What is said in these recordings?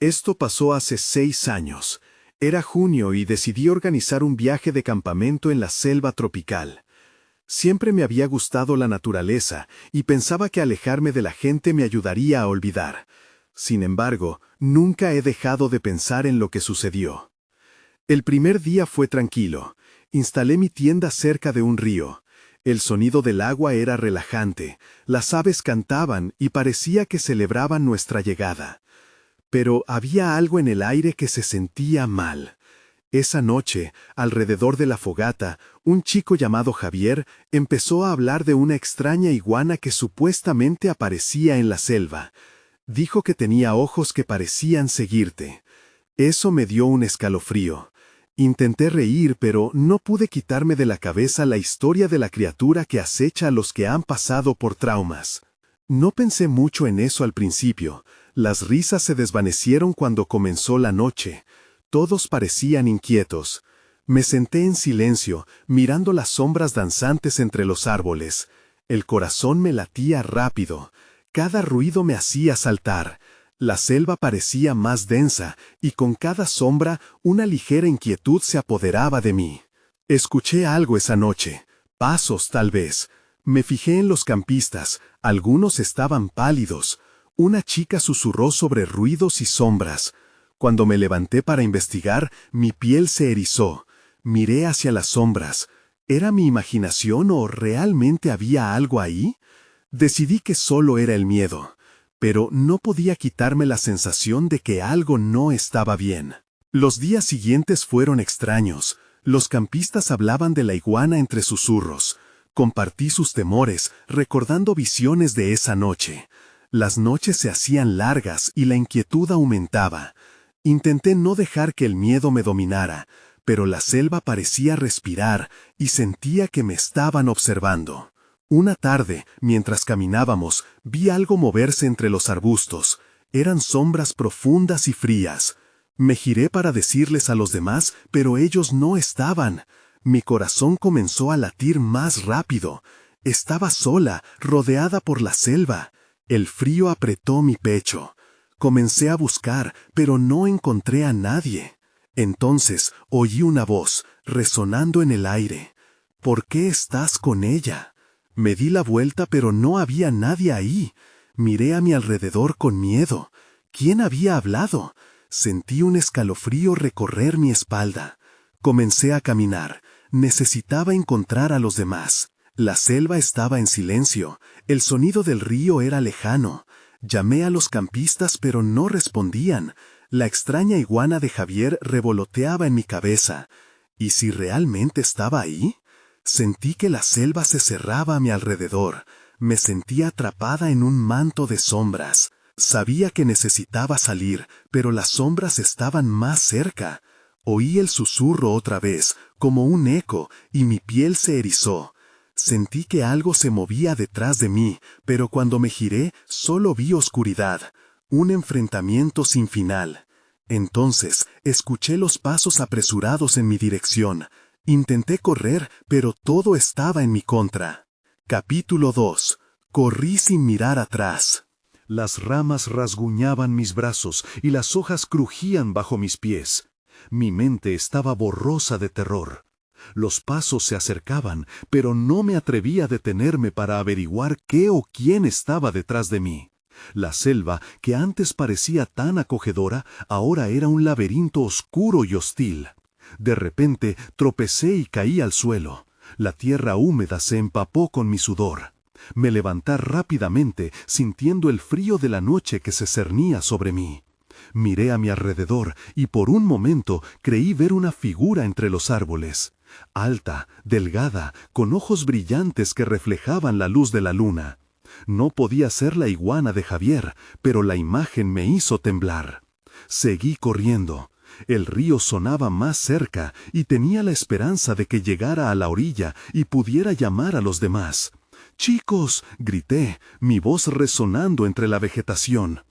Esto pasó hace 6 años. Era junio y decidí organizar un viaje de campamento en la selva tropical. Siempre me había gustado la naturaleza y pensaba que alejarme de la gente me ayudaría a olvidar. Sin embargo, nunca he dejado de pensar en lo que sucedió. El primer día fue tranquilo. Instalé mi tienda cerca de un río. El sonido del agua era relajante, las aves cantaban y parecía que celebraban nuestra llegada. Pero había algo en el aire que se sentía mal. Esa noche, alrededor de la fogata, un chico llamado Javier empezó a hablar de una extraña iguana que supuestamente aparecía en la selva. Dijo que tenía ojos que parecían seguirte. Eso me dio un escalofrío. Intenté reír, pero no pude quitarme de la cabeza la historia de la criatura que acecha a los que han pasado por traumas. No pensé mucho en eso al principio. Las risas se desvanecieron cuando comenzó la noche. Todos parecían inquietos. Me senté en silencio, mirando las sombras danzantes entre los árboles. El corazón me latía rápido. Cada ruido me hacía saltar. La selva parecía más densa, y con cada sombra una ligera inquietud se apoderaba de mí. Escuché algo esa noche. Pasos, tal vez. Me fijé en los campistas. Algunos estaban pálidos. Una chica susurró sobre ruidos y sombras. Cuando me levanté para investigar, mi piel se erizó. Miré hacia las sombras. ¿Era mi imaginación o realmente había algo ahí? Decidí que solo era el miedo. Pero no podía quitarme la sensación de que algo no estaba bien. Los días siguientes fueron extraños. Los campistas hablaban de la iguana entre susurros. Compartí sus temores, recordando visiones de esa noche. Las noches se hacían largas y la inquietud aumentaba. Intenté no dejar que el miedo me dominara, pero la selva parecía respirar y sentía que me estaban observando. Una tarde, mientras caminábamos, vi algo moverse entre los arbustos. Eran sombras profundas y frías. Me giré para decirles a los demás, pero ellos no estaban. Mi corazón comenzó a latir más rápido. Estaba sola, rodeada por la selva. El frío apretó mi pecho. Comencé a buscar, pero no encontré a nadie. Entonces oí una voz, resonando en el aire. ¿Por qué estás con ella? Me di la vuelta, pero no había nadie ahí. Miré a mi alrededor con miedo. ¿Quién había hablado? Sentí un escalofrío recorrer mi espalda. Comencé a caminar. Necesitaba encontrar a los demás. La selva estaba en silencio. El sonido del río era lejano. Llamé a los campistas, pero no respondían. La extraña iguana de Javier revoloteaba en mi cabeza. ¿Y si realmente estaba ahí? Sentí que la selva se cerraba a mi alrededor. Me sentía atrapada en un manto de sombras. Sabía que necesitaba salir, pero las sombras estaban más cerca. Oí el susurro otra vez, como un eco, y mi piel se erizó. Sentí que algo se movía detrás de mí, pero cuando me giré, solo vi oscuridad. Un enfrentamiento sin final. Entonces, escuché los pasos apresurados en mi dirección. Intenté correr, pero todo estaba en mi contra. Capítulo 2. Corrí sin mirar atrás. Las ramas rasguñaban mis brazos y las hojas crujían bajo mis pies. Mi mente estaba borrosa de terror. Los pasos se acercaban, pero no me atreví a detenerme para averiguar qué o quién estaba detrás de mí. La selva, que antes parecía tan acogedora, ahora era un laberinto oscuro y hostil. De repente tropecé y caí al suelo. La tierra húmeda se empapó con mi sudor. Me levanté rápidamente, sintiendo el frío de la noche que se cernía sobre mí. Miré a mi alrededor y por un momento creí ver una figura entre los árboles. Alta, delgada, con ojos brillantes que reflejaban la luz de la luna. No podía ser la iguana de Javier, pero la imagen me hizo temblar. Seguí corriendo. El río sonaba más cerca y tenía la esperanza de que llegara a la orilla y pudiera llamar a los demás. «¡Chicos!», grité, mi voz resonando entre la vegetación.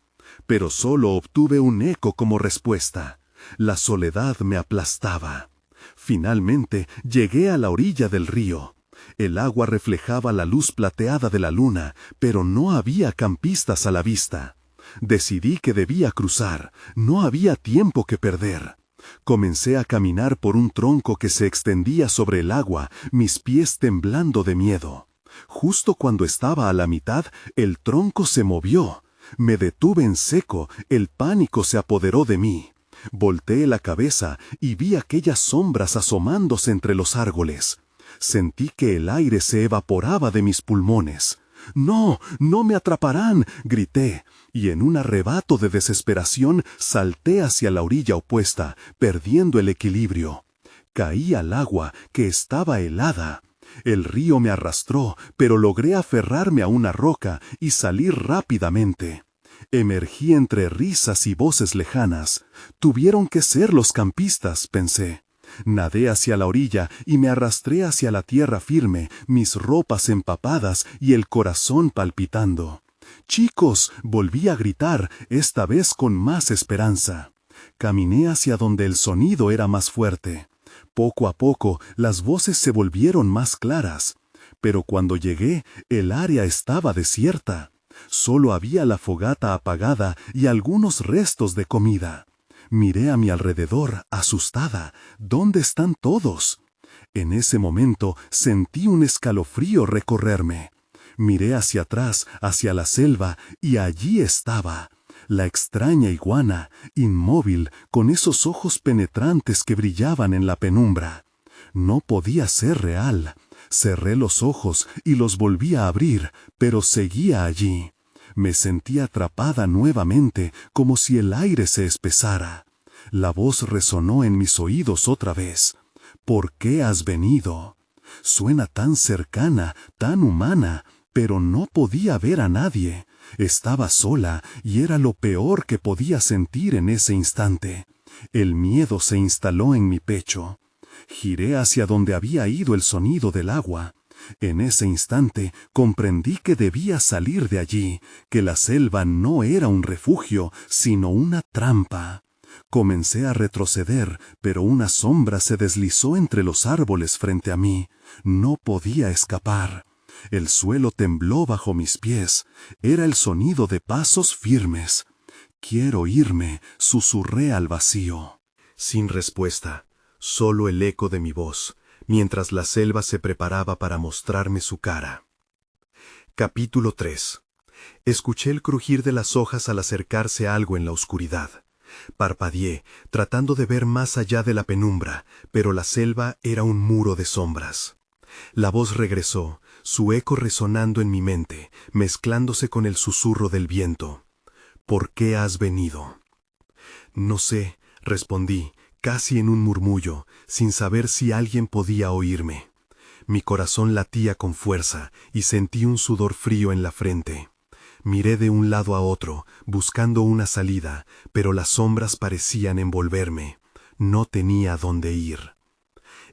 Pero solo obtuve un eco como respuesta. La soledad me aplastaba. Finalmente llegué a la orilla del río. El agua reflejaba la luz plateada de la luna, pero no había campistas a la vista. Decidí que debía cruzar. No había tiempo que perder. Comencé a caminar por un tronco que se extendía sobre el agua, mis pies temblando de miedo. Justo cuando estaba a la mitad, el tronco se movió. Me detuve en seco, el pánico se apoderó de mí. Volteé la cabeza y vi aquellas sombras asomándose entre los árboles. Sentí que el aire se evaporaba de mis pulmones. «¡No! ¡No me atraparán!», grité, y en un arrebato de desesperación salté hacia la orilla opuesta, perdiendo el equilibrio. Caí al agua, que estaba helada. El río me arrastró, pero logré aferrarme a una roca y salir rápidamente. Emergí entre risas y voces lejanas. Tuvieron que ser los campistas, pensé. Nadé hacia la orilla y me arrastré hacia la tierra firme, mis ropas empapadas y el corazón palpitando. «¡Chicos!», volví a gritar, esta vez con más esperanza. Caminé hacia donde el sonido era más fuerte. Poco a poco, las voces se volvieron más claras. Pero cuando llegué, el área estaba desierta. Solo había la fogata apagada y algunos restos de comida. Miré a mi alrededor, asustada. ¿Dónde están todos? En ese momento sentí un escalofrío recorrerme. Miré hacia atrás, hacia la selva, y allí estaba. La extraña iguana, inmóvil, con esos ojos penetrantes que brillaban en la penumbra. No podía ser real. Cerré los ojos y los volví a abrir, pero seguía allí. Me sentí atrapada nuevamente, como si el aire se espesara. La voz resonó en mis oídos otra vez. «¿Por qué has venido?». Suena tan cercana, tan humana, pero no podía ver a nadie. Estaba sola y era lo peor que podía sentir en ese instante. El miedo se instaló en mi pecho. Giré hacia donde había ido el sonido del agua. En ese instante comprendí que debía salir de allí, que la selva no era un refugio, sino una trampa. Comencé a retroceder, pero una sombra se deslizó entre los árboles frente a mí. No podía escapar. El suelo tembló bajo mis pies. Era el sonido de pasos firmes. «Quiero irme», susurré al vacío. Sin respuesta, solo el eco de mi voz, mientras la selva se preparaba para mostrarme su cara. Capítulo 3. Escuché el crujir de las hojas al acercarse algo en la oscuridad. Parpadeé, tratando de ver más allá de la penumbra, pero la selva era un muro de sombras. La voz regresó, su eco resonando en mi mente, mezclándose con el susurro del viento. «¿Por qué has venido?». «No sé», respondí, casi en un murmullo, sin saber si alguien podía oírme. Mi corazón latía con fuerza y sentí un sudor frío en la frente. Miré de un lado a otro, buscando una salida, pero las sombras parecían envolverme. No tenía dónde ir.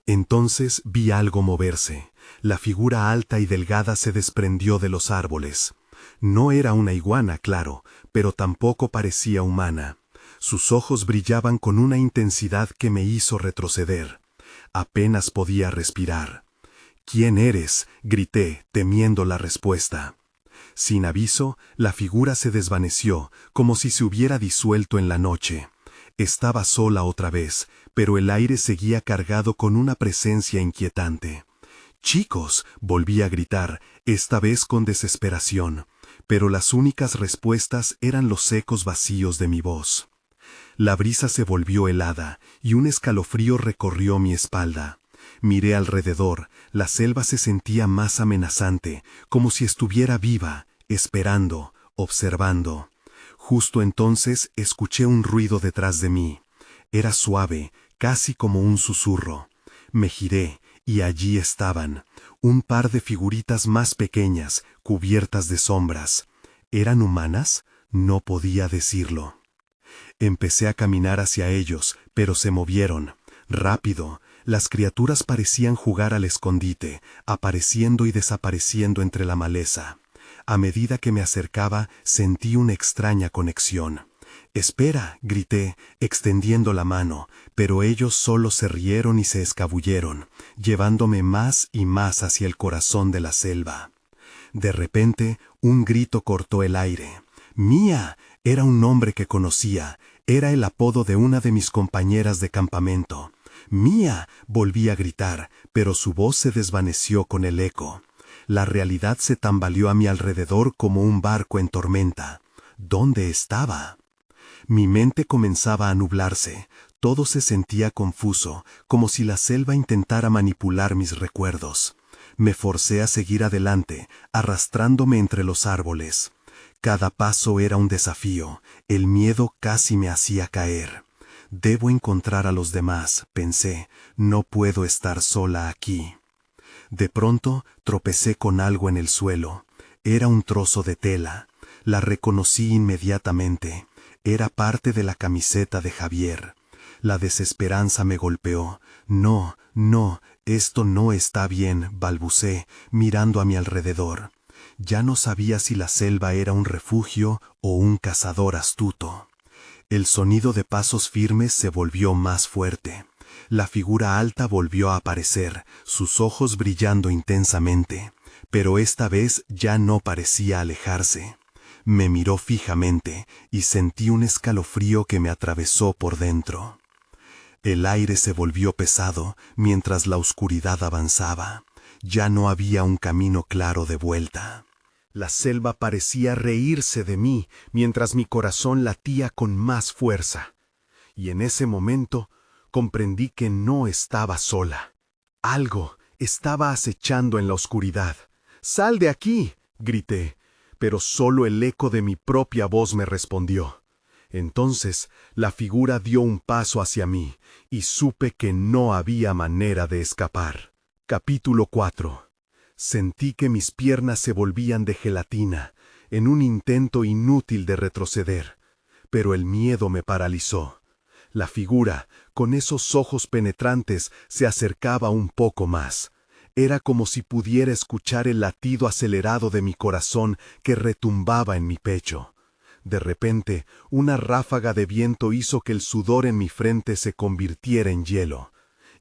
Entonces vi algo moverse. La figura alta y delgada se desprendió de los árboles. No era una iguana, claro, pero tampoco parecía humana. Sus ojos brillaban con una intensidad que me hizo retroceder. Apenas podía respirar. «¿Quién eres?», grité, temiendo la respuesta. Sin aviso, la figura se desvaneció, como si se hubiera disuelto en la noche. Estaba sola otra vez, pero el aire seguía cargado con una presencia inquietante. «¡Chicos!», volví a gritar, esta vez con desesperación, pero las únicas respuestas eran los ecos vacíos de mi voz. La brisa se volvió helada, y un escalofrío recorrió mi espalda. Miré alrededor, la selva se sentía más amenazante, como si estuviera viva, esperando, observando. Justo entonces escuché un ruido detrás de mí. Era suave, casi como un susurro. Me giré, y allí estaban, un par de figuritas más pequeñas, cubiertas de sombras. ¿Eran humanas? No podía decirlo. Empecé a caminar hacia ellos, pero se movieron. Rápido. Las criaturas parecían jugar al escondite, apareciendo y desapareciendo entre la maleza. A medida que me acercaba, sentí una extraña conexión. «¡Espera!», grité, extendiendo la mano, pero ellos solo se rieron y se escabulleron, llevándome más y más hacia el corazón de la selva. De repente, un grito cortó el aire. «¡Mía!», Era un nombre que conocía, era el apodo de una de mis compañeras de campamento. ¡Mía! Volví a gritar, pero su voz se desvaneció con el eco. La realidad se tambaleó a mi alrededor como un barco en tormenta. ¿Dónde estaba? Mi mente comenzaba a nublarse, todo se sentía confuso, como si la selva intentara manipular mis recuerdos. Me forcé a seguir adelante, arrastrándome entre los árboles. Cada paso era un desafío, el miedo casi me hacía caer. Debo encontrar a los demás, pensé, no puedo estar sola aquí. De pronto tropecé con algo en el suelo. Era un trozo de tela. La reconocí inmediatamente. Era parte de la camiseta de Javier. La desesperanza me golpeó. No, esto no está bien, balbucé, mirando a mi alrededor. Ya no sabía si la selva era un refugio o un cazador astuto. El sonido de pasos firmes se volvió más fuerte. La figura alta volvió a aparecer, sus ojos brillando intensamente, pero esta vez ya no parecía alejarse. Me miró fijamente y sentí un escalofrío que me atravesó por dentro. El aire se volvió pesado mientras la oscuridad avanzaba. Ya no había un camino claro de vuelta. La selva parecía reírse de mí mientras mi corazón latía con más fuerza. Y en ese momento comprendí que no estaba sola. Algo estaba acechando en la oscuridad. ¡Sal de aquí!, grité, pero solo el eco de mi propia voz me respondió. Entonces la figura dio un paso hacia mí y supe que no había manera de escapar. Capítulo 4. Sentí que mis piernas se volvían de gelatina, en un intento inútil de retroceder, pero el miedo me paralizó. La figura, con esos ojos penetrantes, se acercaba un poco más. Era como si pudiera escuchar el latido acelerado de mi corazón que retumbaba en mi pecho. De repente, una ráfaga de viento hizo que el sudor en mi frente se convirtiera en hielo.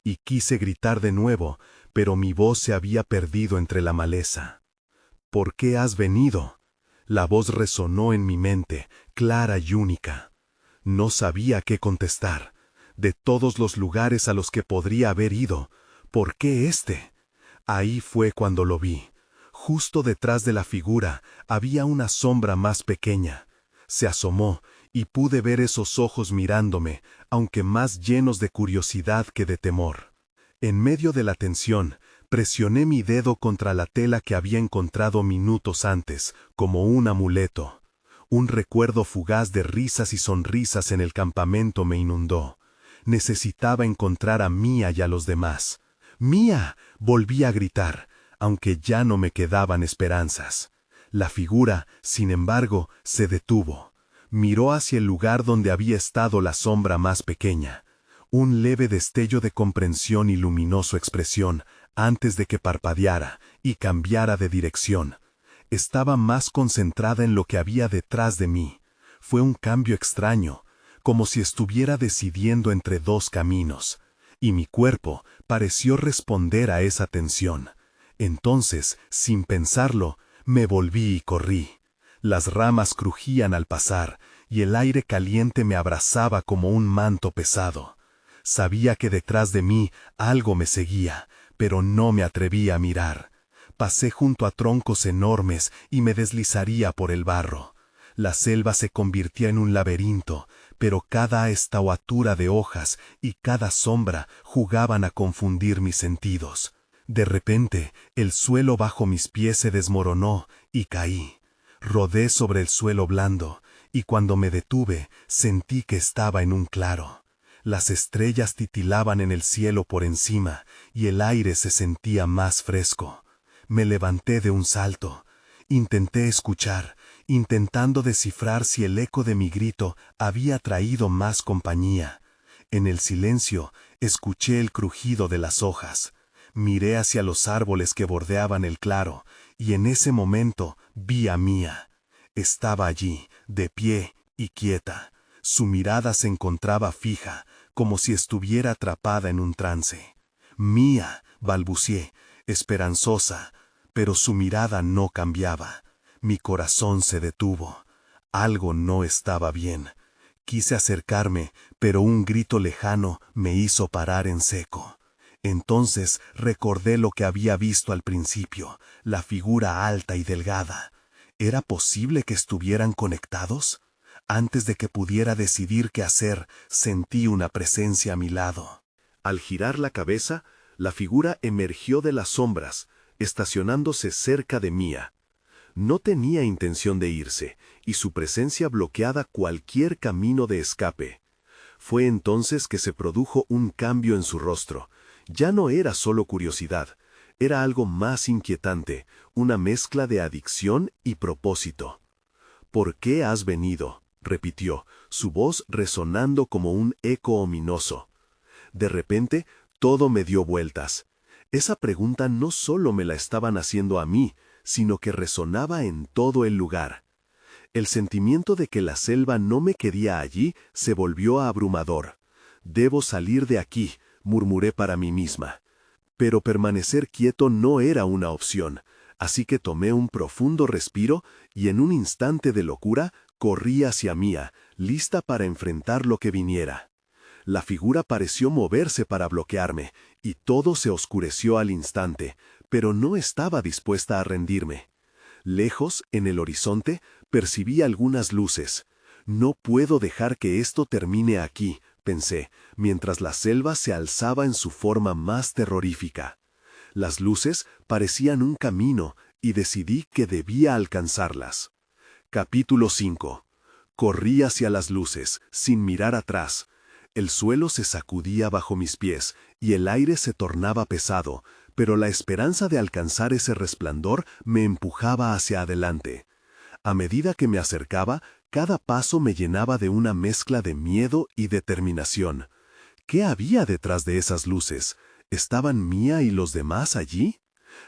Y quise gritar de nuevo, pero mi voz se había perdido entre la maleza. ¿Por qué has venido? La voz resonó en mi mente, clara y única. No sabía qué contestar. De todos los lugares a los que podría haber ido, ¿por qué este? Ahí fue cuando lo vi. Justo detrás de la figura había una sombra más pequeña. Se asomó y pude ver esos ojos mirándome, aunque más llenos de curiosidad que de temor. En medio de la tensión, presioné mi dedo contra la tela que había encontrado minutos antes, como un amuleto. Un recuerdo fugaz de risas y sonrisas en el campamento me inundó. Necesitaba encontrar a Mía y a los demás. ¡Mía!, volví a gritar, aunque ya no me quedaban esperanzas. La figura, sin embargo, se detuvo. Miró hacia el lugar donde había estado la sombra más pequeña. Un leve destello de comprensión iluminó su expresión antes de que parpadeara y cambiara de dirección. Estaba más concentrada en lo que había detrás de mí. Fue un cambio extraño, como si estuviera decidiendo entre dos caminos, y mi cuerpo pareció responder a esa tensión. Entonces, sin pensarlo, me volví y corrí. Las ramas crujían al pasar, y el aire caliente me abrazaba como un manto pesado. Sabía que detrás de mí algo me seguía, pero no me atreví a mirar. Pasé junto a troncos enormes y me deslizaría por el barro. La selva se convirtió en un laberinto, pero cada estauatura de hojas y cada sombra jugaban a confundir mis sentidos. De repente, el suelo bajo mis pies se desmoronó y caí. Rodé sobre el suelo blando, y cuando me detuve, sentí que estaba en un claro. Las estrellas titilaban en el cielo por encima, y el aire se sentía más fresco. Me levanté de un salto. Intenté escuchar, intentando descifrar si el eco de mi grito había traído más compañía. En el silencio, escuché el crujido de las hojas. Miré hacia los árboles que bordeaban el claro, y en ese momento vi a Mía. Estaba allí, de pie y quieta. Su mirada se encontraba fija, como si estuviera atrapada en un trance. «Mía», balbucié, esperanzosa, pero su mirada no cambiaba. Mi corazón se detuvo. Algo no estaba bien. Quise acercarme, pero un grito lejano me hizo parar en seco. Entonces recordé lo que había visto al principio, la figura alta y delgada. ¿Era posible que estuvieran conectados? Antes de que pudiera decidir qué hacer, sentí una presencia a mi lado. Al girar la cabeza, la figura emergió de las sombras, estacionándose cerca de Mía. No tenía intención de irse, y su presencia bloqueaba cualquier camino de escape. Fue entonces que se produjo un cambio en su rostro. Ya no era solo curiosidad, era algo más inquietante, una mezcla de adicción y propósito. «¿Por qué has venido?», repitió, su voz resonando como un eco ominoso. De repente, todo me dio vueltas. Esa pregunta no solo me la estaban haciendo a mí, sino que resonaba en todo el lugar. El sentimiento de que la selva no me quería allí se volvió abrumador. «Debo salir de aquí», murmuré para mí misma. Pero permanecer quieto no era una opción, así que tomé un profundo respiro y en un instante de locura corrí hacia Mía, lista para enfrentar lo que viniera. La figura pareció moverse para bloquearme, y todo se oscureció al instante, pero no estaba dispuesta a rendirme. Lejos, en el horizonte, percibí algunas luces. «No puedo dejar que esto termine aquí», pensé, mientras la selva se alzaba en su forma más terrorífica. Las luces parecían un camino, y decidí que debía alcanzarlas. Capítulo 5. Corrí hacia las luces, sin mirar atrás. El suelo se sacudía bajo mis pies, y el aire se tornaba pesado, pero la esperanza de alcanzar ese resplandor me empujaba hacia adelante. A medida que me acercaba, cada paso me llenaba de una mezcla de miedo y determinación. ¿Qué había detrás de esas luces? ¿Estaban Mía y los demás allí?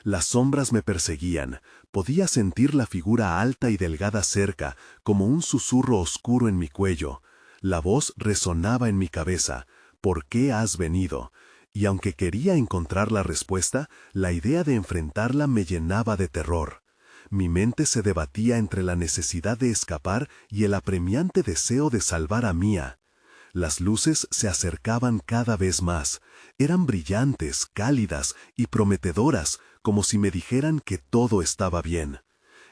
Las sombras me perseguían. Podía sentir la figura alta y delgada cerca, como un susurro oscuro en mi cuello. La voz resonaba en mi cabeza. «¿Por qué has venido?». Y aunque quería encontrar la respuesta, la idea de enfrentarla me llenaba de terror. Mi mente se debatía entre la necesidad de escapar y el apremiante deseo de salvar a Mía. Las luces se acercaban cada vez más. Eran brillantes, cálidas y prometedoras, como si me dijeran que todo estaba bien.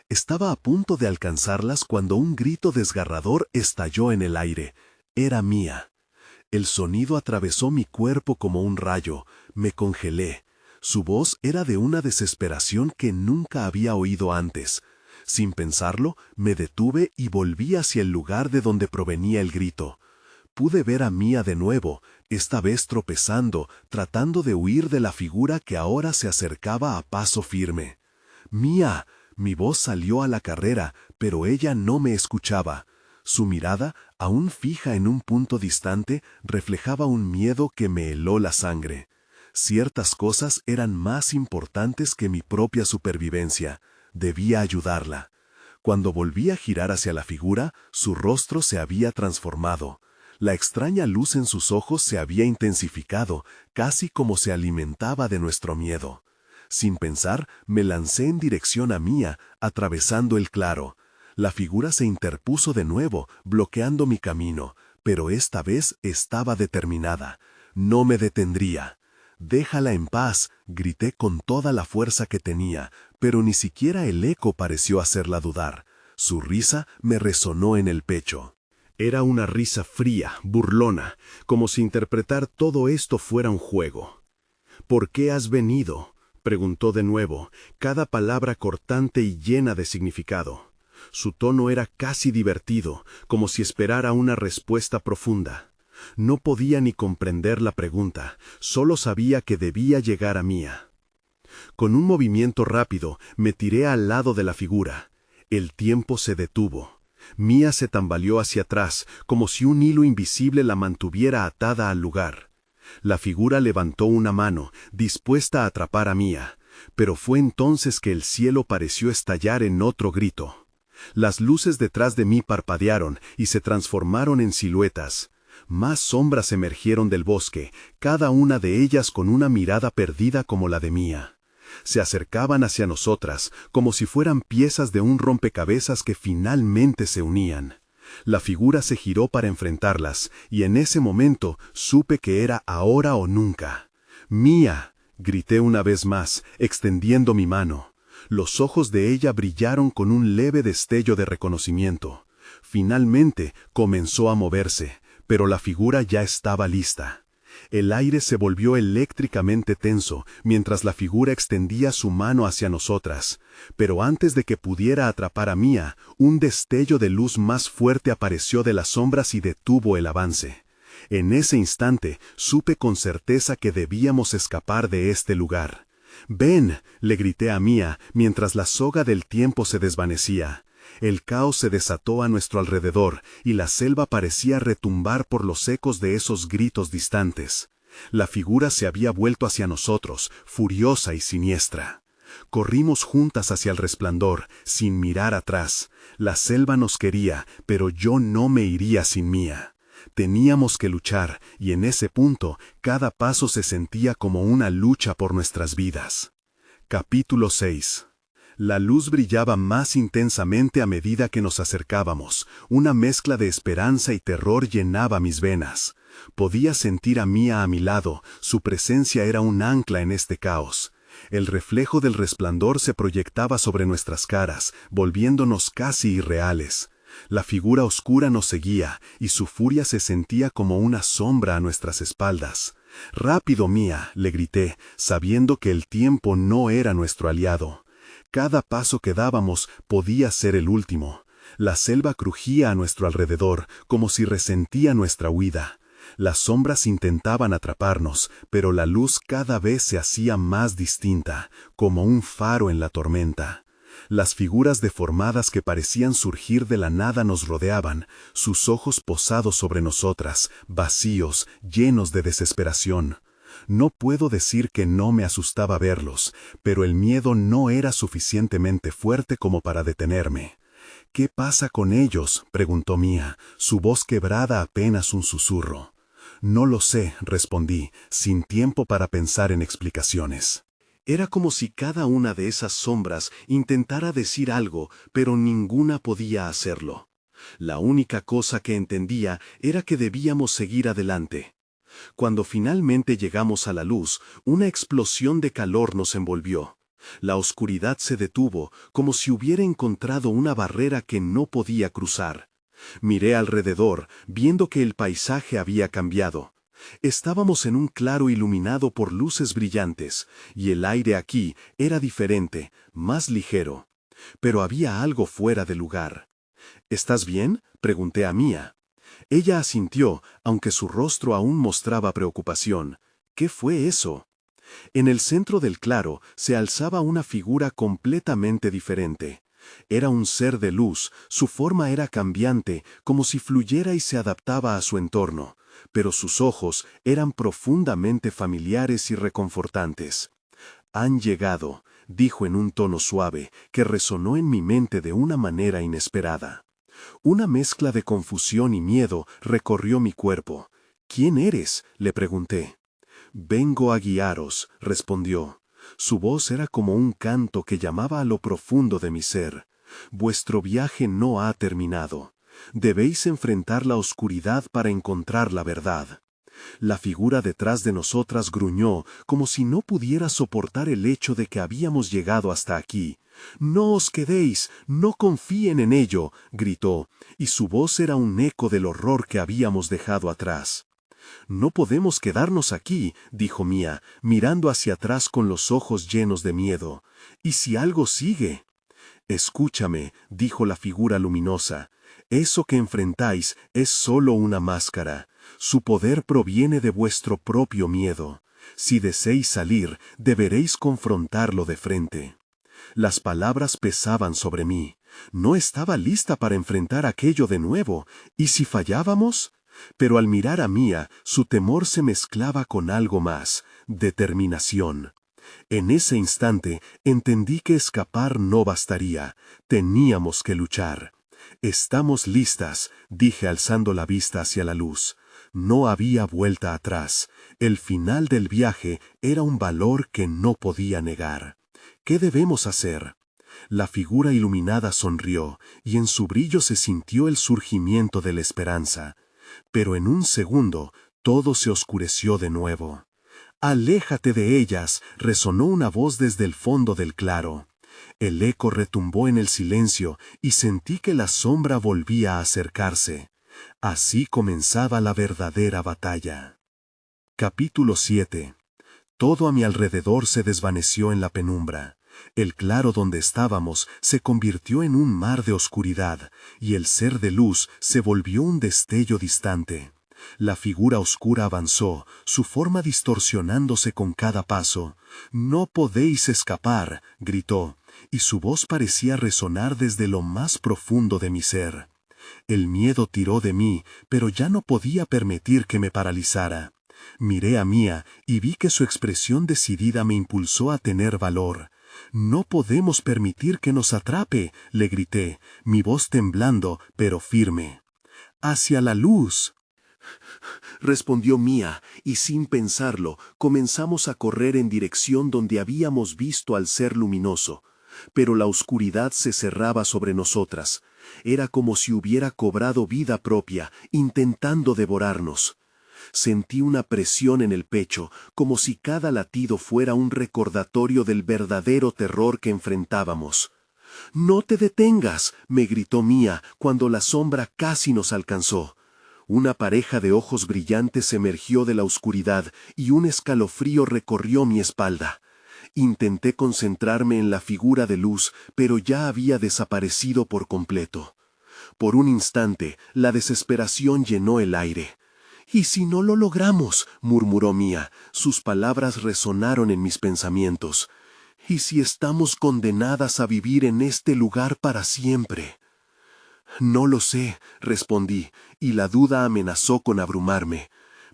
Estaba a punto de alcanzarlas cuando un grito desgarrador estalló en el aire. Era Mía. El sonido atravesó mi cuerpo como un rayo. Me congelé. Su voz era de una desesperación que nunca había oído antes. Sin pensarlo, me detuve y volví hacia el lugar de donde provenía el grito. Pude ver a Mía de nuevo, esta vez tropezando, tratando de huir de la figura que ahora se acercaba a paso firme. «Mía», mi voz salió a la carrera, pero ella no me escuchaba. Su mirada, aún fija en un punto distante, reflejaba un miedo que me heló la sangre. Ciertas cosas eran más importantes que mi propia supervivencia. Debía ayudarla. Cuando volví a girar hacia la figura, su rostro se había transformado. La extraña luz en sus ojos se había intensificado, casi como se alimentaba de nuestro miedo. Sin pensar, me lancé en dirección a Mía, atravesando el claro. La figura se interpuso de nuevo, bloqueando mi camino, pero esta vez estaba determinada. No me detendría. «Déjala en paz», grité con toda la fuerza que tenía, pero ni siquiera el eco pareció hacerla dudar. Su risa me resonó en el pecho. Era una risa fría, burlona, como si interpretar todo esto fuera un juego. «¿Por qué has venido?», preguntó de nuevo, cada palabra cortante y llena de significado. Su tono era casi divertido, como si esperara una respuesta profunda. No podía ni comprender la pregunta, solo sabía que debía llegar a Mía. Con un movimiento rápido, me tiré al lado de la figura. El tiempo se detuvo. Mía se tambaleó hacia atrás, como si un hilo invisible la mantuviera atada al lugar. La figura levantó una mano, dispuesta a atrapar a Mía, pero fue entonces que el cielo pareció estallar en otro grito. Las luces detrás de mí parpadearon y se transformaron en siluetas. Más sombras emergieron del bosque, cada una de ellas con una mirada perdida como la de Mía. Se acercaban hacia nosotras, como si fueran piezas de un rompecabezas que finalmente se unían. La figura se giró para enfrentarlas, y en ese momento supe que era ahora o nunca. «¡Mía!», grité una vez más, extendiendo mi mano. Los ojos de ella brillaron con un leve destello de reconocimiento. Finalmente comenzó a moverse, pero la figura ya estaba lista. El aire se volvió eléctricamente tenso mientras la figura extendía su mano hacia nosotras, pero antes de que pudiera atrapar a Mía, un destello de luz más fuerte apareció de las sombras y detuvo el avance. En ese instante supe con certeza que debíamos escapar de este lugar. «¡Ven!», le grité a Mía mientras la soga del tiempo se desvanecía. El caos se desató a nuestro alrededor y la selva parecía retumbar por los ecos de esos gritos distantes. La figura se había vuelto hacia nosotros, furiosa y siniestra. Corrimos juntas hacia el resplandor, sin mirar atrás. La selva nos quería, pero yo no me iría sin Mía. Teníamos que luchar, y en ese punto, cada paso se sentía como una lucha por nuestras vidas. Capítulo 6. La luz brillaba más intensamente a medida que nos acercábamos. Una mezcla de esperanza y terror llenaba mis venas. Podía sentir a Mía a mi lado, su presencia era un ancla en este caos. El reflejo del resplandor se proyectaba sobre nuestras caras, volviéndonos casi irreales. La figura oscura nos seguía, y su furia se sentía como una sombra a nuestras espaldas. «¡Rápido, Mía!», le grité, sabiendo que el tiempo no era nuestro aliado. Cada paso que dábamos podía ser el último. La selva crujía a nuestro alrededor, como si resentía nuestra huida. Las sombras intentaban atraparnos, pero la luz cada vez se hacía más distinta, como un faro en la tormenta. Las figuras deformadas que parecían surgir de la nada nos rodeaban, sus ojos posados sobre nosotras, vacíos, llenos de desesperación. No puedo decir que no me asustaba verlos, pero el miedo no era suficientemente fuerte como para detenerme. «¿Qué pasa con ellos?», preguntó Mía, su voz quebrada apenas un susurro. «No lo sé», respondí, sin tiempo para pensar en explicaciones. Era como si cada una de esas sombras intentara decir algo, pero ninguna podía hacerlo. La única cosa que entendía era que debíamos seguir adelante. Cuando finalmente llegamos a la luz, una explosión de calor nos envolvió. La oscuridad se detuvo, como si hubiera encontrado una barrera que no podía cruzar. Miré alrededor, viendo que el paisaje había cambiado. Estábamos en un claro iluminado por luces brillantes, y el aire aquí era diferente, más ligero. Pero había algo fuera de lugar. «¿Estás bien?», pregunté a Mía. Ella asintió, aunque su rostro aún mostraba preocupación. «¿Qué fue eso?». En el centro del claro se alzaba una figura completamente diferente. Era un ser de luz, su forma era cambiante, como si fluyera y se adaptaba a su entorno, pero sus ojos eran profundamente familiares y reconfortantes. «Han llegado», dijo en un tono suave, que resonó en mi mente de una manera inesperada. Una mezcla de confusión y miedo recorrió mi cuerpo. «¿Quién eres?», le pregunté. «Vengo a guiaros», respondió. Su voz era como un canto que llamaba a lo profundo de mi ser. «Vuestro viaje no ha terminado. Debéis enfrentar la oscuridad para encontrar la verdad». La figura detrás de nosotras gruñó, como si no pudiera soportar el hecho de que habíamos llegado hasta aquí. «No os quedéis, no confíen en ello», gritó, y su voz era un eco del horror que habíamos dejado atrás. «No podemos quedarnos aquí», dijo Mía, mirando hacia atrás con los ojos llenos de miedo. «¿Y si algo sigue?». «Escúchame», dijo la figura luminosa. «Eso que enfrentáis es solo una máscara. Su poder proviene de vuestro propio miedo. Si deseáis salir, deberéis confrontarlo de frente». Las palabras pesaban sobre mí. No estaba lista para enfrentar aquello de nuevo. ¿Y si fallábamos? Pero al mirar a Mía, su temor se mezclaba con algo más: determinación. En ese instante entendí que escapar no bastaría. Teníamos que luchar. «Estamos listas», dije alzando la vista hacia la luz. No había vuelta atrás. El final del viaje era un valor que no podía negar. ¿Qué debemos hacer? La figura iluminada sonrió, y en su brillo se sintió el surgimiento de la esperanza. Pero en un segundo, todo se oscureció de nuevo. «Aléjate de ellas», resonó una voz desde el fondo del claro. El eco retumbó en el silencio y sentí que la sombra volvía a acercarse. Así comenzaba la verdadera batalla. Capítulo 7. Todo a mi alrededor se desvaneció en la penumbra. El claro donde estábamos se convirtió en un mar de oscuridad, y el ser de luz se volvió un destello distante. La figura oscura avanzó, su forma distorsionándose con cada paso. «No podéis escapar», gritó, y su voz parecía resonar desde lo más profundo de mi ser. El miedo tiró de mí, pero ya no podía permitir que me paralizara. Miré a Mía y vi que su expresión decidida me impulsó a tener valor. «No podemos permitir que nos atrape», le grité, mi voz temblando, pero firme. «¡Hacia la luz!», respondió Mía, y sin pensarlo, comenzamos a correr en dirección donde habíamos visto al ser luminoso. Pero la oscuridad se cerraba sobre nosotras. Era como si hubiera cobrado vida propia, intentando devorarnos. Sentí una presión en el pecho, como si cada latido fuera un recordatorio del verdadero terror que enfrentábamos. «¡No te detengas!», me gritó Mía cuando la sombra casi nos alcanzó. Una pareja de ojos brillantes emergió de la oscuridad y un escalofrío recorrió mi espalda. Intenté concentrarme en la figura de luz, pero ya había desaparecido por completo. Por un instante, la desesperación llenó el aire. «¿Y si no lo logramos?», murmuró Mía. Sus palabras resonaron en mis pensamientos. «¿Y si estamos condenadas a vivir en este lugar para siempre?». «No lo sé», respondí, y la duda amenazó con abrumarme.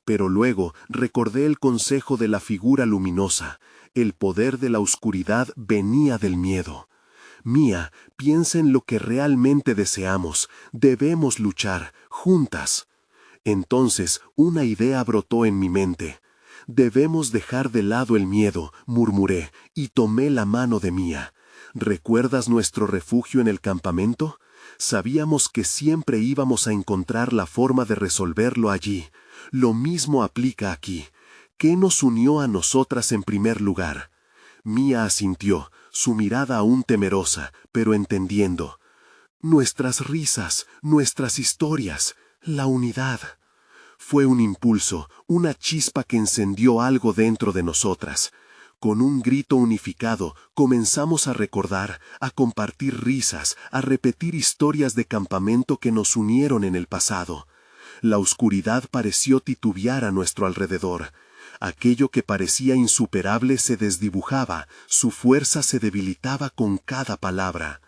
Pero luego recordé el consejo de la figura luminosa. El poder de la oscuridad venía del miedo. «Mía, piensa en lo que realmente deseamos. Debemos luchar, juntas». Entonces una idea brotó en mi mente. «Debemos dejar de lado el miedo», murmuré, y tomé la mano de Mía. «¿Recuerdas nuestro refugio en el campamento? Sabíamos que siempre íbamos a encontrar la forma de resolverlo allí. Lo mismo aplica aquí. ¿Qué nos unió a nosotras en primer lugar?». Mía asintió, su mirada aún temerosa, pero entendiendo. «Nuestras risas, nuestras historias, la unidad». Fue un impulso, una chispa que encendió algo dentro de nosotras. Con un grito unificado, comenzamos a recordar, a compartir risas, a repetir historias de campamento que nos unieron en el pasado. La oscuridad pareció titubear a nuestro alrededor. Aquello que parecía insuperable se desdibujaba, su fuerza se debilitaba con cada palabra.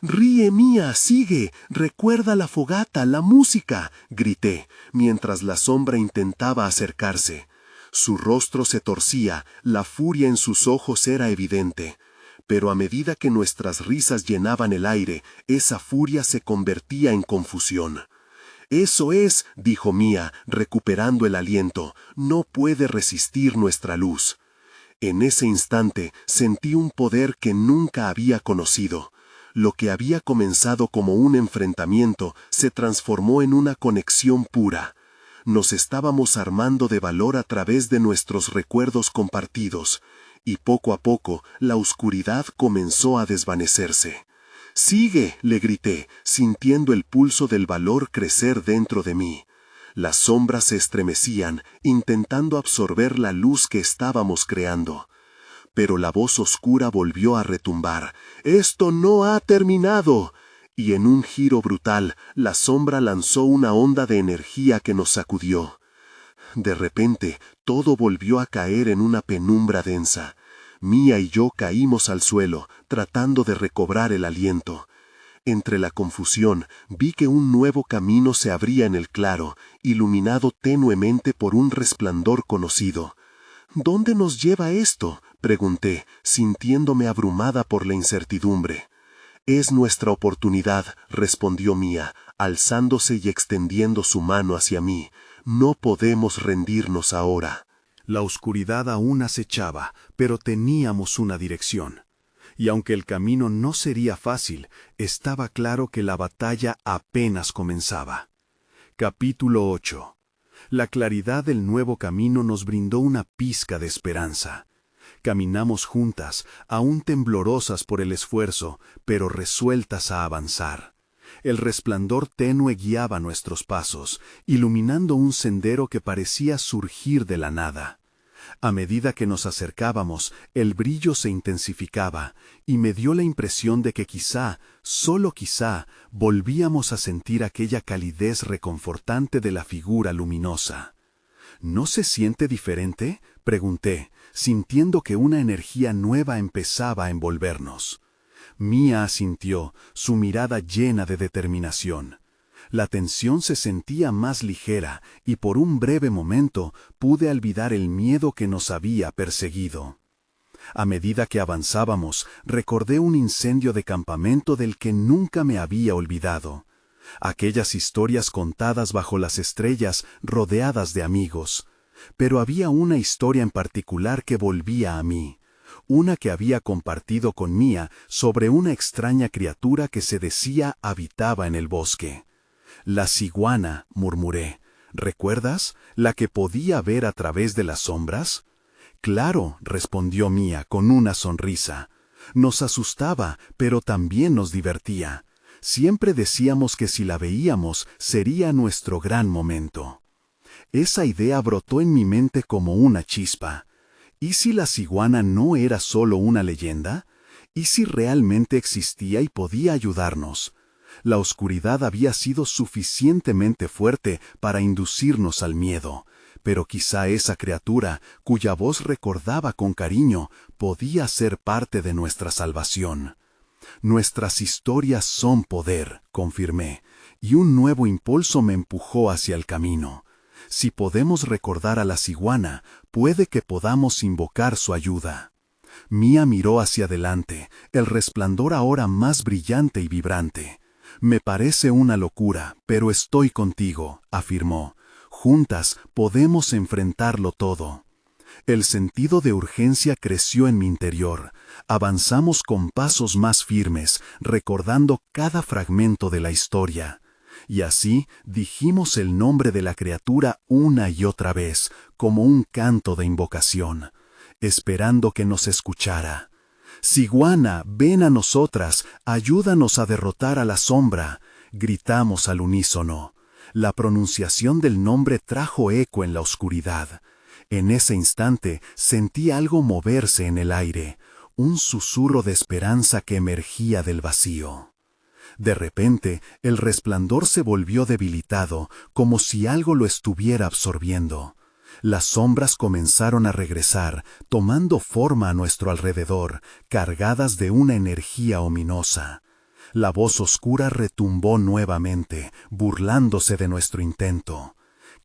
«Ríe, Mía, sigue, recuerda la fogata, la música», grité, mientras la sombra intentaba acercarse. Su rostro se torcía, la furia en sus ojos era evidente. Pero a medida que nuestras risas llenaban el aire, esa furia se convertía en confusión. «Eso es», dijo Mía, recuperando el aliento, «no puede resistir nuestra luz». En ese instante sentí un poder que nunca había conocido. Lo que había comenzado como un enfrentamiento se transformó en una conexión pura. Nos estábamos armando de valor a través de nuestros recuerdos compartidos, y poco a poco la oscuridad comenzó a desvanecerse. «Sigue», le grité, sintiendo el pulso del valor crecer dentro de mí. Las sombras se estremecían, intentando absorber la luz que estábamos creando. Pero la voz oscura volvió a retumbar. «¡Esto no ha terminado!». Y en un giro brutal, la sombra lanzó una onda de energía que nos sacudió. De repente, todo volvió a caer en una penumbra densa. Mía y yo caímos al suelo, tratando de recobrar el aliento. Entre la confusión, vi que un nuevo camino se abría en el claro, iluminado tenuemente por un resplandor conocido. «¿Dónde nos lleva esto?», pregunté, sintiéndome abrumada por la incertidumbre. «Es nuestra oportunidad», respondió Mía, alzándose y extendiendo su mano hacia mí. «No podemos rendirnos ahora». La oscuridad aún acechaba, pero teníamos una dirección. y aunque el camino no sería fácil, estaba claro que la batalla apenas comenzaba. Capítulo 8. La claridad del nuevo camino nos brindó una pizca de esperanza. Caminamos juntas, aún temblorosas por el esfuerzo, pero resueltas a avanzar. El resplandor tenue guiaba nuestros pasos, iluminando un sendero que parecía surgir de la nada. A medida que nos acercábamos, el brillo se intensificaba, y me dio la impresión de que quizá, solo quizá, volvíamos a sentir aquella calidez reconfortante de la figura luminosa. ¿No se siente diferente?, pregunté, sintiendo que una energía nueva empezaba a envolvernos. Mía asintió, su mirada llena de determinación. La tensión se sentía más ligera y por un breve momento pude olvidar el miedo que nos había perseguido. A medida que avanzábamos, recordé un incendio de campamento del que nunca me había olvidado. Aquellas historias contadas bajo las estrellas, rodeadas de amigos. Pero había una historia en particular que volvía a mí. Una que había compartido con Mía sobre una extraña criatura que se decía habitaba en el bosque. «La ciguana», murmuré. «¿Recuerdas? ¿La que podía ver a través de las sombras?» «Claro», respondió Mía con una sonrisa. «Nos asustaba, pero también nos divertía. Siempre decíamos que si la veíamos sería nuestro gran momento». Esa idea brotó en mi mente como una chispa. ¿Y si la ciguana no era solo una leyenda? ¿Y si realmente existía y podía ayudarnos? La oscuridad había sido suficientemente fuerte para inducirnos al miedo, pero quizá esa criatura, cuya voz recordaba con cariño, podía ser parte de nuestra salvación. Nuestras historias son poder, confirmé, y un nuevo impulso me empujó hacia el camino. Si podemos recordar a la ciguana, puede que podamos invocar su ayuda. Mía miró hacia adelante, el resplandor ahora más brillante y vibrante. «Me parece una locura, pero estoy contigo», afirmó. «Juntas podemos enfrentarlo todo». El sentido de urgencia creció en mi interior. Avanzamos con pasos más firmes, recordando cada fragmento de la historia. Y así dijimos el nombre de la criatura una y otra vez, como un canto de invocación, esperando que nos escuchara. «Ciguana, ven a nosotras, ayúdanos a derrotar a la sombra», gritamos al unísono. La pronunciación del nombre trajo eco en la oscuridad. En ese instante sentí algo moverse en el aire, un susurro de esperanza que emergía del vacío. De repente, el resplandor se volvió debilitado, como si algo lo estuviera absorbiendo. Las sombras comenzaron a regresar, tomando forma a nuestro alrededor, cargadas de una energía ominosa. La voz oscura retumbó nuevamente, burlándose de nuestro intento.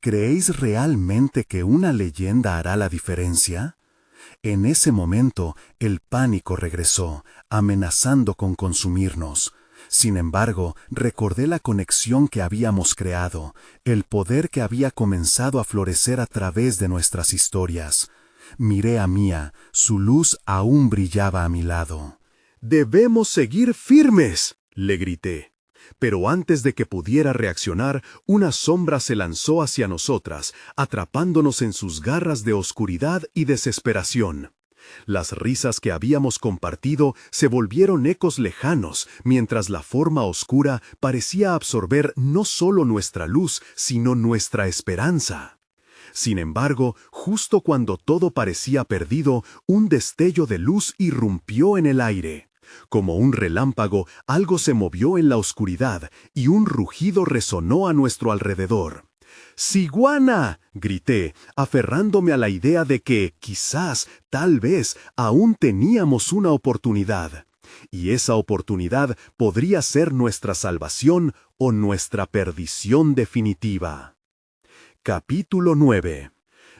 ¿Creéis realmente que una leyenda hará la diferencia? En ese momento, el pánico regresó, amenazando con consumirnos. Sin embargo, recordé la conexión que habíamos creado, el poder que había comenzado a florecer a través de nuestras historias. Miré a Mía, su luz aún brillaba a mi lado. «Debemos seguir firmes», le grité. Pero antes de que pudiera reaccionar, una sombra se lanzó hacia nosotras, atrapándonos en sus garras de oscuridad y desesperación. Las risas que habíamos compartido se volvieron ecos lejanos, mientras la forma oscura parecía absorber no solo nuestra luz, sino nuestra esperanza. Sin embargo, justo cuando todo parecía perdido, un destello de luz irrumpió en el aire. Como un relámpago, algo se movió en la oscuridad y un rugido resonó a nuestro alrededor. «¡Ciguana!», grité, aferrándome a la idea de que, quizás, tal vez, aún teníamos una oportunidad. Y esa oportunidad podría ser nuestra salvación o nuestra perdición definitiva. Capítulo 9.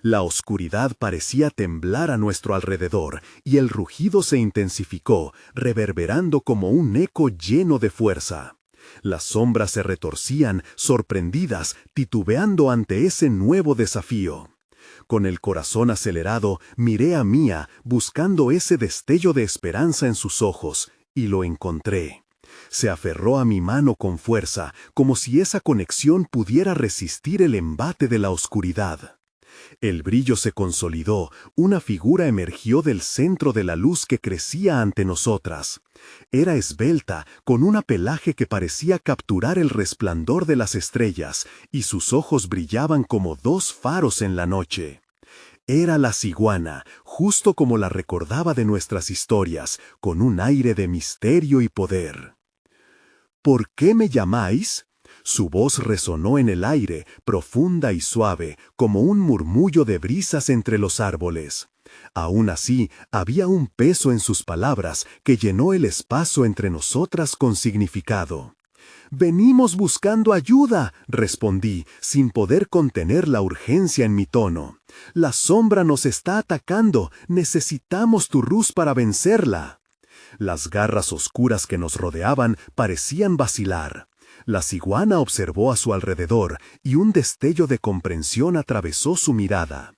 La oscuridad parecía temblar a nuestro alrededor, y el rugido se intensificó, reverberando como un eco lleno de fuerza. Las sombras se retorcían, sorprendidas, titubeando ante ese nuevo desafío. Con el corazón acelerado, miré a Mía buscando ese destello de esperanza en sus ojos, y lo encontré. Se aferró a mi mano con fuerza, como si esa conexión pudiera resistir el embate de la oscuridad. El brillo se consolidó, una figura emergió del centro de la luz que crecía ante nosotras. Era esbelta, con un pelaje que parecía capturar el resplandor de las estrellas, y sus ojos brillaban como dos faros en la noche. Era la ciguana, justo como la recordaba de nuestras historias, con un aire de misterio y poder. ¿Por qué me llamáis? Su voz resonó en el aire, profunda y suave, como un murmullo de brisas entre los árboles. Aún así, había un peso en sus palabras que llenó el espacio entre nosotras con significado. «Venimos buscando ayuda», respondí, sin poder contener la urgencia en mi tono. «La sombra nos está atacando, necesitamos tu luz para vencerla». Las garras oscuras que nos rodeaban parecían vacilar. La ciguana observó a su alrededor y un destello de comprensión atravesó su mirada.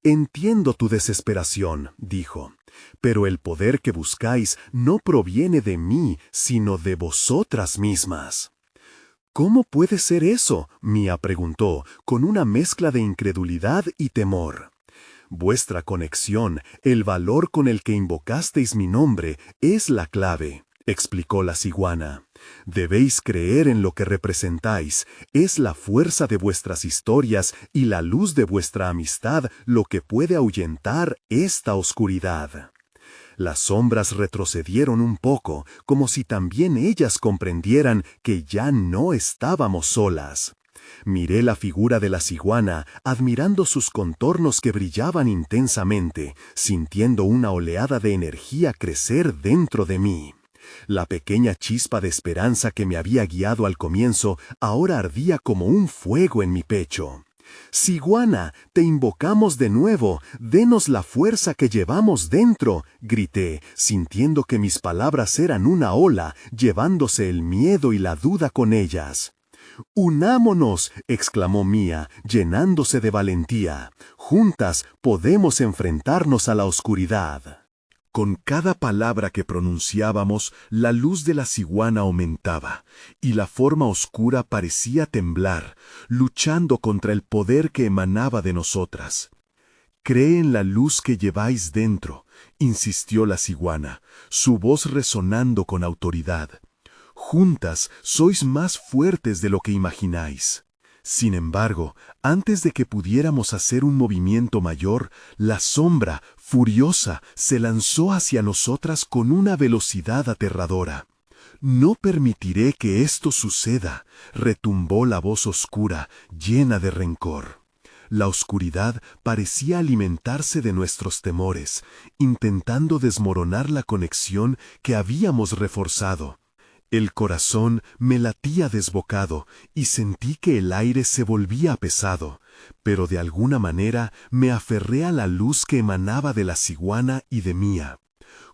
«Entiendo tu desesperación», dijo, «pero el poder que buscáis no proviene de mí, sino de vosotras mismas». «¿Cómo puede ser eso?», Mía preguntó, con una mezcla de incredulidad y temor. «Vuestra conexión, el valor con el que invocasteis mi nombre, es la clave», explicó la ciguana. «Debéis creer en lo que representáis, es la fuerza de vuestras historias y la luz de vuestra amistad lo que puede ahuyentar esta oscuridad». Las sombras retrocedieron un poco, como si también ellas comprendieran que ya no estábamos solas. Miré la figura de la ciguana, admirando sus contornos que brillaban intensamente, sintiendo una oleada de energía crecer dentro de mí. La pequeña chispa de esperanza que me había guiado al comienzo ahora ardía como un fuego en mi pecho. «Ciguana, te invocamos de nuevo, denos la fuerza que llevamos dentro», grité, sintiendo que mis palabras eran una ola, llevándose el miedo y la duda con ellas. «Unámonos», exclamó Mía, llenándose de valentía. «Juntas podemos enfrentarnos a la oscuridad». Con cada palabra que pronunciábamos, la luz de la ciguana aumentaba, y la forma oscura parecía temblar, luchando contra el poder que emanaba de nosotras. «Cree en la luz que lleváis dentro», insistió la ciguana, su voz resonando con autoridad. «Juntas sois más fuertes de lo que imagináis». Sin embargo, antes de que pudiéramos hacer un movimiento mayor, la sombra, furiosa, se lanzó hacia nosotras con una velocidad aterradora. «No permitiré que esto suceda», retumbó la voz oscura, llena de rencor. La oscuridad parecía alimentarse de nuestros temores, intentando desmoronar la conexión que habíamos reforzado. El corazón me latía desbocado y sentí que el aire se volvía pesado, pero de alguna manera me aferré a la luz que emanaba de la ciguana y de Mía.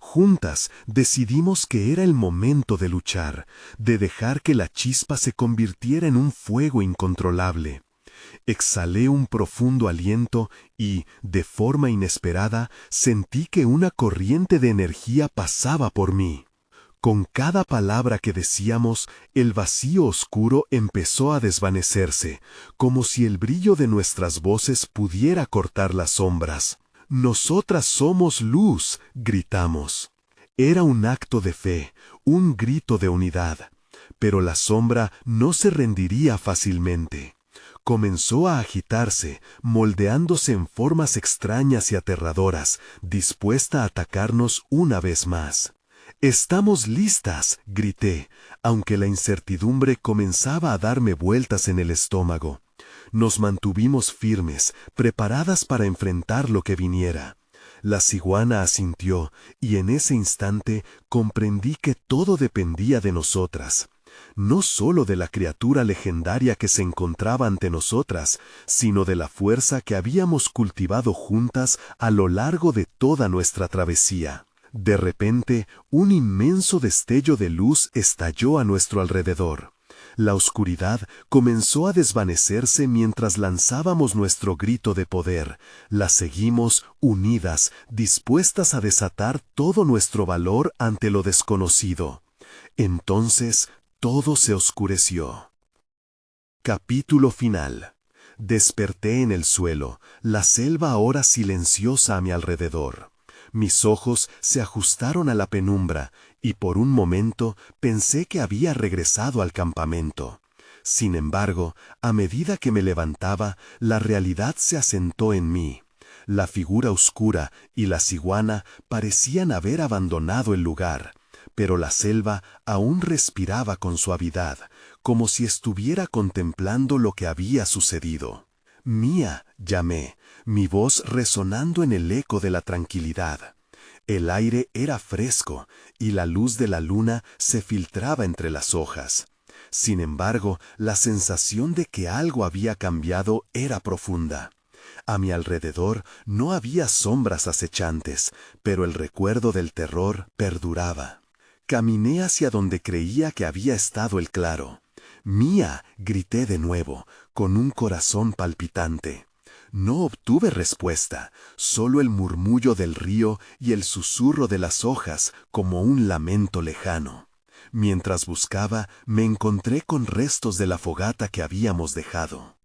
Juntas decidimos que era el momento de luchar, de dejar que la chispa se convirtiera en un fuego incontrolable. Exhalé un profundo aliento y, de forma inesperada, sentí que una corriente de energía pasaba por mí. Con cada palabra que decíamos, el vacío oscuro empezó a desvanecerse, como si el brillo de nuestras voces pudiera cortar las sombras. «Nosotras somos luz», gritamos. Era un acto de fe, un grito de unidad. Pero la sombra no se rendiría fácilmente. Comenzó a agitarse, moldeándose en formas extrañas y aterradoras, dispuesta a atacarnos una vez más. «Estamos listas», grité, aunque la incertidumbre comenzaba a darme vueltas en el estómago. Nos mantuvimos firmes, preparadas para enfrentar lo que viniera. La ciguana asintió, y en ese instante comprendí que todo dependía de nosotras. No solo de la criatura legendaria que se encontraba ante nosotras, sino de la fuerza que habíamos cultivado juntas a lo largo de toda nuestra travesía. De repente, un inmenso destello de luz estalló a nuestro alrededor. La oscuridad comenzó a desvanecerse mientras lanzábamos nuestro grito de poder. La seguimos unidas, dispuestas a desatar todo nuestro valor ante lo desconocido. Entonces todo se oscureció. Capítulo final. Desperté en el suelo, la selva ahora silenciosa a mi alrededor. Mis ojos se ajustaron a la penumbra, y por un momento pensé que había regresado al campamento. Sin embargo, a medida que me levantaba, la realidad se asentó en mí. La figura oscura y la ciguana parecían haber abandonado el lugar, pero la selva aún respiraba con suavidad, como si estuviera contemplando lo que había sucedido. «Mía», llamé, mi voz resonando en el eco de la tranquilidad. El aire era fresco y la luz de la luna se filtraba entre las hojas. Sin embargo, la sensación de que algo había cambiado era profunda. A mi alrededor no había sombras acechantes, pero el recuerdo del terror perduraba. Caminé hacia donde creía que había estado el claro. «Mía», grité de nuevo, con un corazón palpitante. No obtuve respuesta, solo el murmullo del río y el susurro de las hojas como un lamento lejano. Mientras buscaba, me encontré con restos de la fogata que habíamos dejado.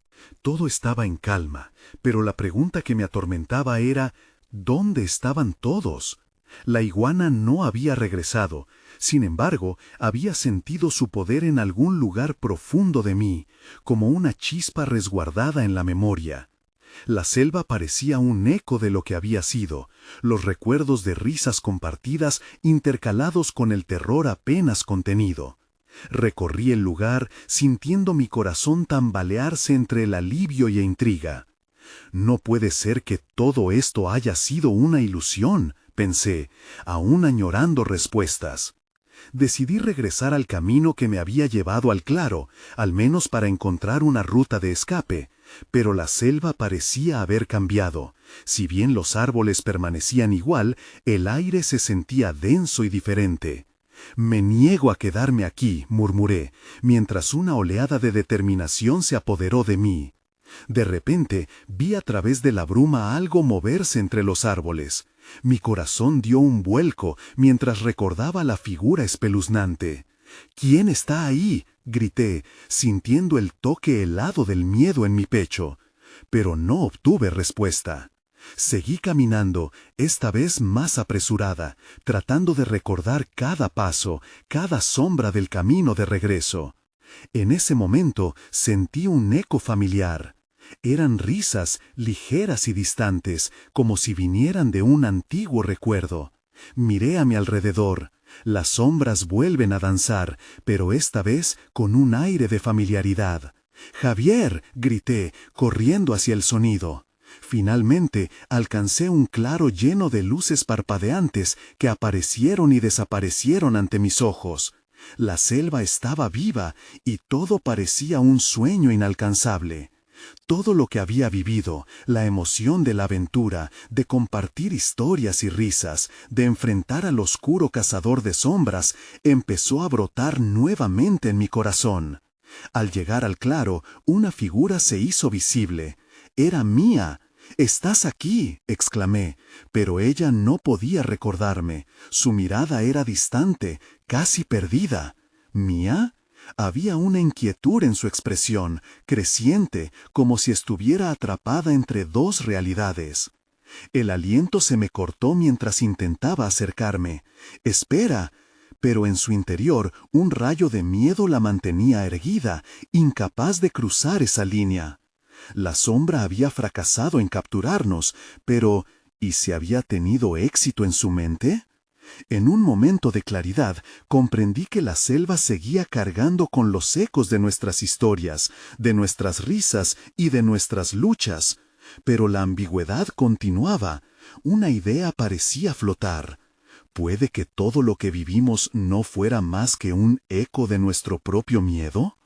Todo estaba en calma, pero la pregunta que me atormentaba era, ¿dónde estaban todos? La iguana no había regresado. Sin embargo, había sentido su poder en algún lugar profundo de mí, como una chispa resguardada en la memoria. La selva parecía un eco de lo que había sido, los recuerdos de risas compartidas intercalados con el terror apenas contenido. Recorrí el lugar sintiendo mi corazón tambalearse entre el alivio y la intriga. «No puede ser que todo esto haya sido una ilusión», pensé, aún añorando respuestas. Decidí regresar al camino que me había llevado al claro, al menos para encontrar una ruta de escape, pero la selva parecía haber cambiado. Si bien los árboles permanecían igual, el aire se sentía denso y diferente. «Me niego a quedarme aquí», murmuré, mientras una oleada de determinación se apoderó de mí. De repente vi a través de la bruma algo moverse entre los árboles. Mi corazón dio un vuelco mientras recordaba la figura espeluznante. «¿Quién está ahí?», grité, sintiendo el toque helado del miedo en mi pecho. Pero no obtuve respuesta. Seguí caminando, esta vez más apresurada, tratando de recordar cada paso, cada sombra del camino de regreso. En ese momento sentí un eco familiar. Eran risas ligeras y distantes, como si vinieran de un antiguo recuerdo. Miré a mi alrededor. Las sombras vuelven a danzar, pero esta vez con un aire de familiaridad. «¡Javier!», grité, corriendo hacia el sonido. Finalmente alcancé un claro lleno de luces parpadeantes que aparecieron y desaparecieron ante mis ojos. La selva estaba viva y todo parecía un sueño inalcanzable. Todo lo que había vivido, la emoción de la aventura, de compartir historias y risas, de enfrentar al oscuro cazador de sombras, empezó a brotar nuevamente en mi corazón. Al llegar al claro, una figura se hizo visible. «Era Mía». «¡Estás aquí!», exclamé, pero ella no podía recordarme. Su mirada era distante, casi perdida. «¿Mía?». Había una inquietud en su expresión, creciente, como si estuviera atrapada entre dos realidades. El aliento se me cortó mientras intentaba acercarme. «¡Espera!». Pero en su interior un rayo de miedo la mantenía erguida, incapaz de cruzar esa línea. La sombra había fracasado en capturarnos, pero ¿y si había tenido éxito en su mente? En un momento de claridad, comprendí que la selva seguía cargando con los ecos de nuestras historias, de nuestras risas y de nuestras luchas. Pero la ambigüedad continuaba. Una idea parecía flotar. ¿Puede que todo lo que vivimos no fuera más que un eco de nuestro propio miedo?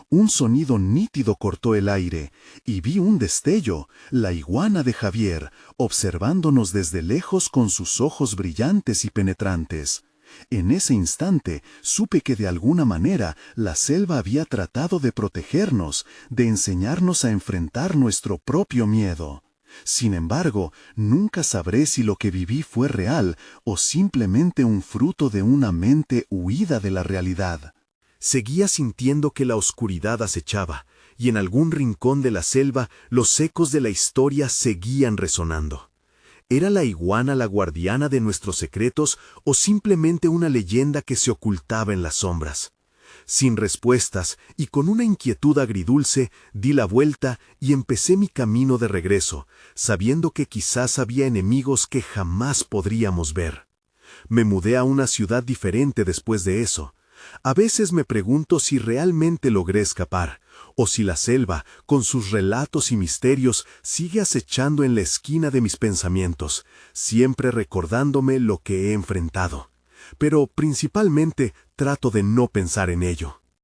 Un sonido nítido cortó el aire, y vi un destello, la iguana de Javier, observándonos desde lejos con sus ojos brillantes y penetrantes. En ese instante supe que de alguna manera la selva había tratado de protegernos, de enseñarnos a enfrentar nuestro propio miedo. Sin embargo, nunca sabré si lo que viví fue real o simplemente un fruto de una mente huida de la realidad. Seguía sintiendo que la oscuridad acechaba, y en algún rincón de la selva los ecos de la historia seguían resonando. ¿Era la iguana la guardiana de nuestros secretos o simplemente una leyenda que se ocultaba en las sombras? Sin respuestas y con una inquietud agridulce, di la vuelta y empecé mi camino de regreso, sabiendo que quizás había enemigos que jamás podríamos ver. Me mudé a una ciudad diferente después de eso. A veces me pregunto si realmente logré escapar, o si la selva, con sus relatos y misterios, sigue acechando en la esquina de mis pensamientos, siempre recordándome lo que he enfrentado. Pero principalmente trato de no pensar en ello.